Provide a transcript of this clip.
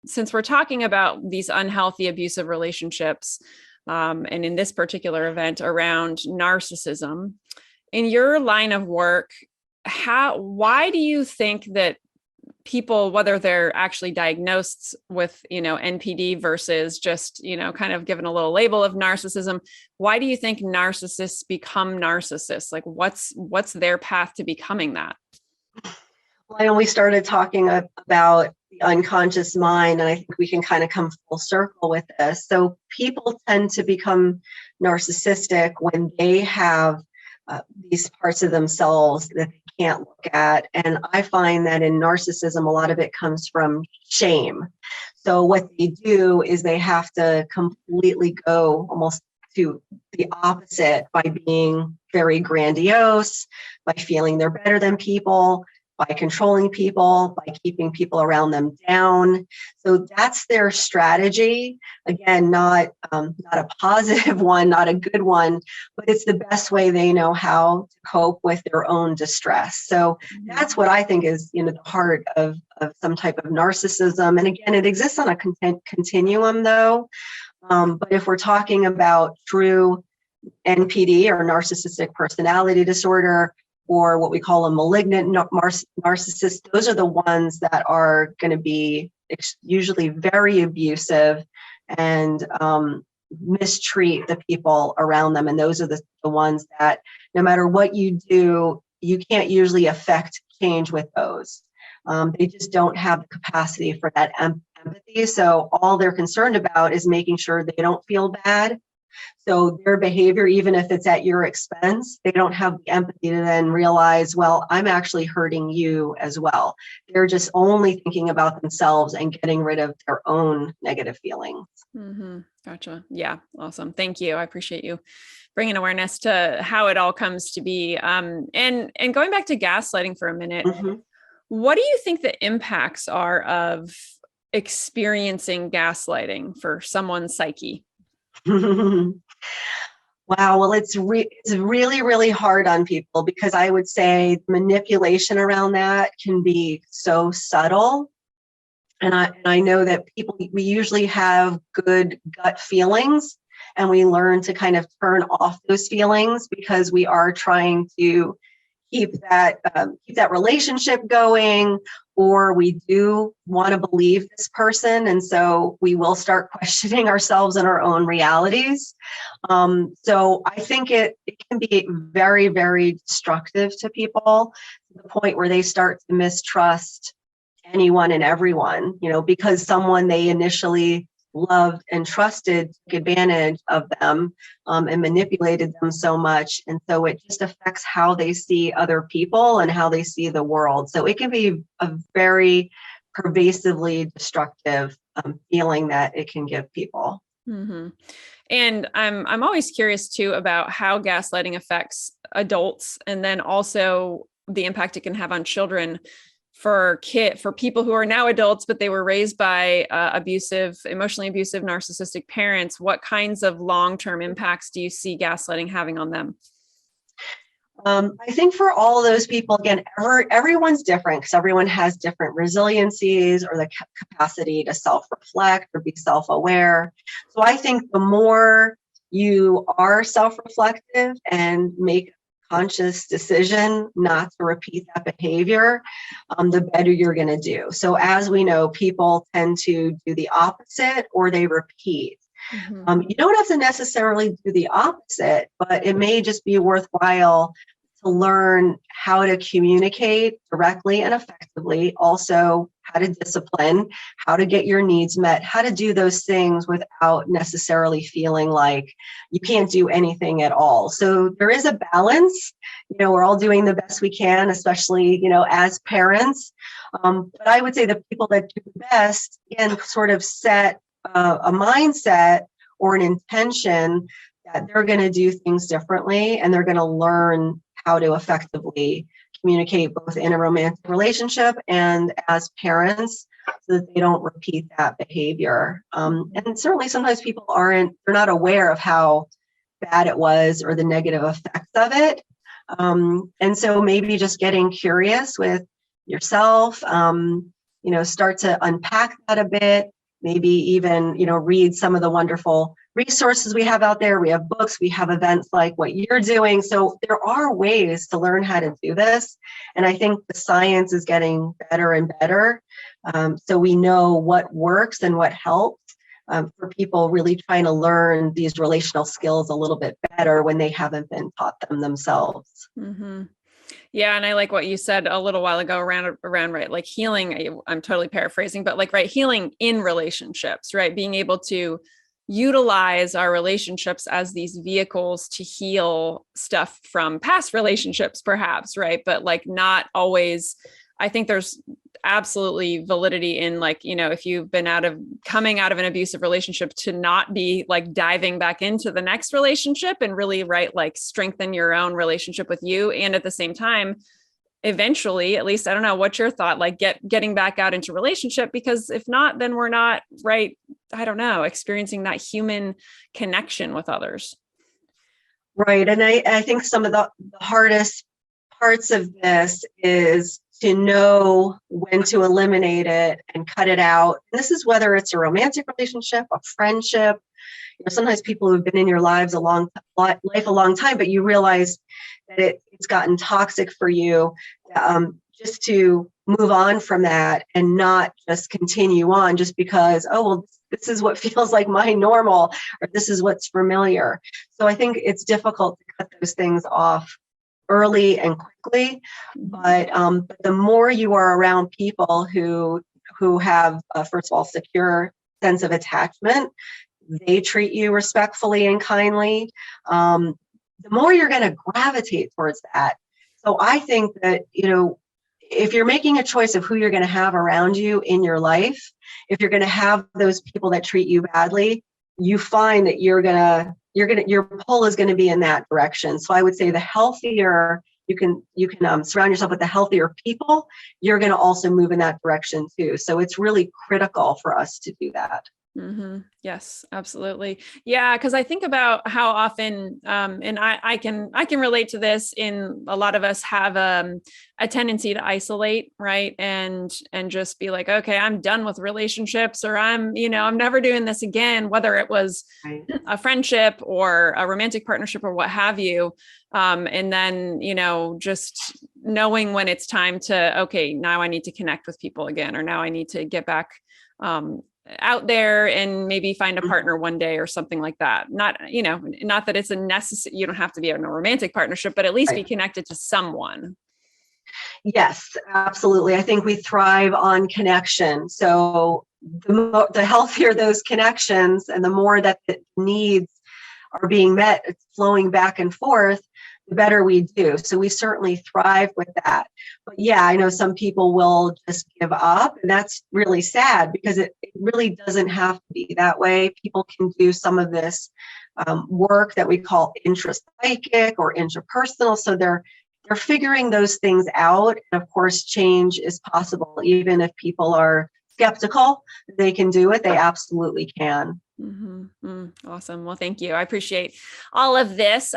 since we're talking about these unhealthy, abusive relationships, and in this particular event around narcissism, in your line of work, why do you think that people, whether they're actually diagnosed with, NPD versus just, kind of given a little label of narcissism, why do you think narcissists become narcissists? Like what's their path to becoming that? Well, I know we started talking about the unconscious mind, and I think we can kind of come full circle with this. So people tend to become narcissistic when they have these parts of themselves that they can't look at. And I find that in narcissism, a lot of it comes from shame. So what they do is they have to completely go almost to the opposite by being very grandiose, by feeling they're better than people, by controlling people, by keeping people around them down. So that's their strategy. Again, not a positive one, not a good one, but it's the best way they know how to cope with their own distress. So that's what I think is, the heart of some type of narcissism. And again, it exists on a continuum though. But if we're talking about true NPD or narcissistic personality disorder, or what we call a malignant narcissist, those are the ones that are going to be usually very abusive and mistreat the people around them. And those are the ones that no matter what you do, you can't usually affect change with those. They just don't have the capacity for that empathy. So all they're concerned about is making sure they don't feel bad. So their behavior, even if it's at your expense, they don't have the empathy to then realize, well, I'm actually hurting you as well. They're just only thinking about themselves and getting rid of their own negative feelings. Mm-hmm. Gotcha. Yeah. Awesome. Thank you. I appreciate you bringing awareness to how it all comes to be. And going back to gaslighting for a minute, what do you think the impacts are of experiencing gaslighting for someone's psyche? Wow. Well, it's really, really hard on people because I would say manipulation around that can be so subtle. And I know that we usually have good gut feelings, and we learn to kind of turn off those feelings because we are trying to keep that relationship going, or we do want to believe this person. And so we will start questioning ourselves and our own realities. So I think it can be very, very destructive to people to the point where they start to mistrust anyone and everyone, because someone they initially loved and trusted took advantage of them and manipulated them so much. And so it just affects how they see other people and how they see the world. So it can be a very pervasively destructive feeling that it can give people. Mm-hmm. And I'm always curious too about how gaslighting affects adults, and then also the impact it can have on children. For people who are now adults, but they were raised by emotionally abusive, narcissistic parents, what kinds of long-term impacts do you see gaslighting having on them? I think for all those people, again, everyone's different because everyone has different resiliencies or the capacity to self-reflect or be self-aware. So I think the more you are self-reflective and make conscious decision not to repeat that behavior, the better you're going to do. So as we know, people tend to do the opposite or they repeat. You don't have to necessarily do the opposite, but it may just be worthwhile to learn how to communicate directly and effectively, also how to discipline, how to get your needs met, how to do those things without necessarily feeling like you can't do anything at all. So there is a balance. We're all doing the best we can, especially, as parents. But I would say the people that do the best can sort of set a mindset or an intention that they're going to do things differently, and they're going to learn how to effectively communicate both in a romantic relationship and as parents so that they don't repeat that behavior. And certainly sometimes people they're not aware of how bad it was or the negative effects of it. And so maybe just getting curious with yourself, start to unpack that a bit, maybe even, read some of the wonderful resources we have out there. We have books, we have events like what you're doing. So there are ways to learn how to do this. And I think the science is getting better and better. So we know what works and what helps for people really trying to learn these relational skills a little bit better when they haven't been taught them themselves. Mm-hmm. Yeah. And I like what you said a little while ago around, right, like healing, I'm totally paraphrasing, but like, right, healing in relationships, right? Being able to utilize our relationships as these vehicles to heal stuff from past relationships, perhaps, right? But like not always, I think there's absolutely validity in like, if you've been coming out of an abusive relationship, to not be like diving back into the next relationship and really, right, like strengthen your own relationship with you. And at the same time, eventually, at least, I don't know, what's your thought, like getting back out into relationship, because if not, then we're not, right, I don't know, experiencing that human connection with others. Right. And I think some of the hardest parts of this is to know when to eliminate it and cut it out. And this is whether it's a romantic relationship, a friendship. Sometimes people who've been in your lives a long time, but you realize that it's gotten toxic for you. Just to move on from that and not just continue on just because, oh, well, this is what feels like my normal, or this is what's familiar. So I think it's difficult to cut those things off early and quickly, but the more you are around people who have, first of all, secure sense of attachment, they treat you respectfully and kindly, the more you're going to gravitate towards that. So I think that, if you're making a choice of who you're going to have around you in your life, if you're going to have those people that treat you badly, you find that your pull is going to be in that direction. So I would say the healthier you can surround yourself with the healthier people, you're going to also move in that direction too. So it's really critical for us to do that. Mm-hmm. Yes, absolutely. Yeah. Cause I think about how often, and I can relate to this, in a lot of us have, a tendency to isolate, right. And just be like, okay, I'm done with relationships, or I'm never doing this again, whether it was a friendship or a romantic partnership or what have you. And then, just knowing when it's time to, okay, now I need to connect with people again, or now I need to get back, out there and maybe find a partner one day or something like that. Not that it's a necessary, you don't have to be in a romantic partnership, but at least be connected to someone. Yes, absolutely. I think we thrive on connection. So the healthier those connections and the more that the needs are being met, it's flowing back and forth, the better we do. So we certainly thrive with that. But yeah, I know some people will just give up, and that's really sad because it really doesn't have to be that way. People can do some of this work that we call intrapsychic or interpersonal. So they're figuring those things out. And of course, change is possible. Even if people are skeptical, they can do it. They absolutely can. Mm-hmm. Awesome. Well, thank you. I appreciate all of this.